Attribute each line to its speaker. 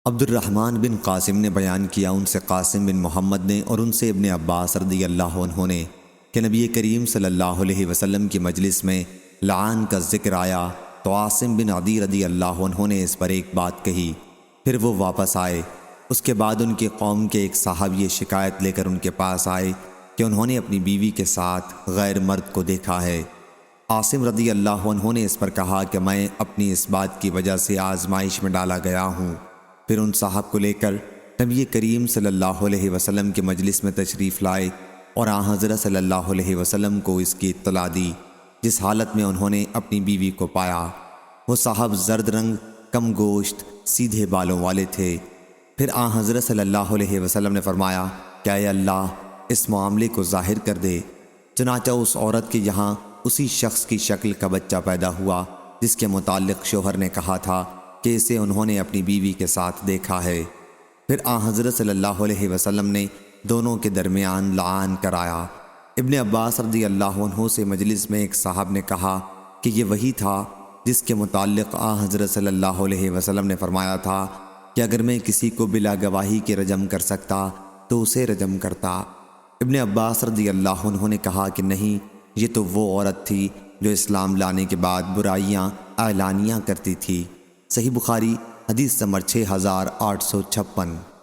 Speaker 1: عبد الرحمن بن قاسم نے بیان کیا، ان سے قاسم بن محمد نے اور ان سے ابن عباس رضی اللہ عنہ نے کہ نبی کریم صلی اللہ علیہ وسلم کی مجلس میں لعان کا ذکر آیا تو عاصم بن عدی رضی اللہ عنہ نے اس پر ایک بات کہی، پھر وہ واپس آئے۔ اس کے بعد ان کی قوم کے ایک صاحب یہ شکایت لے کر ان کے پاس آئے کہ انہوں نے اپنی بیوی کے ساتھ غیر مرد کو دیکھا ہے۔ عاصم رضی اللہ عنہ نے اس پر کہا کہ میں اپنی اس بات کی وجہ سے آزمائش میں ڈالا گیا ہوں۔ پھر ان صاحب کو لے کر نبی کریم صلی اللہ علیہ وسلم کی مجلس میں تشریف لائے اور آن حضرت صلی اللہ علیہ وسلم کو اس کی اطلاع دی، جس حالت میں انہوں نے اپنی بیوی کو پایا۔ وہ صاحب زرد رنگ، کم گوشت، سیدھے بالوں والے تھے۔ پھر آن حضرت صلی اللہ علیہ وسلم نے فرمایا کہ اے اللہ اس معاملے کو ظاہر کر دے۔ چنانچہ اس عورت کے یہاں اسی شخص کی شکل کا بچہ پیدا ہوا جس کے متعلق شوہر نے کہا تھا کہ اسے انہوں نے اپنی بیوی کے ساتھ دیکھا ہے۔ پھر آن حضرت صلی اللہ علیہ وسلم نے دونوں کے درمیان لعان کرایا۔ ابن عباس رضی اللہ عنہ سے مجلس میں ایک صاحب نے کہا کہ یہ وہی تھا جس کے متعلق آن حضرت صلی اللہ علیہ وسلم نے فرمایا تھا کہ اگر میں کسی کو بلا گواہی کے رجم کر سکتا تو اسے رجم کرتا۔ ابن عباس رضی اللہ عنہ نے کہا کہ نہیں، یہ تو وہ عورت تھی جو اسلام لانے کے بعد برائیاں اعلانیہ کرتی تھی۔ صحیح بخاری حدیث نمبر 6856۔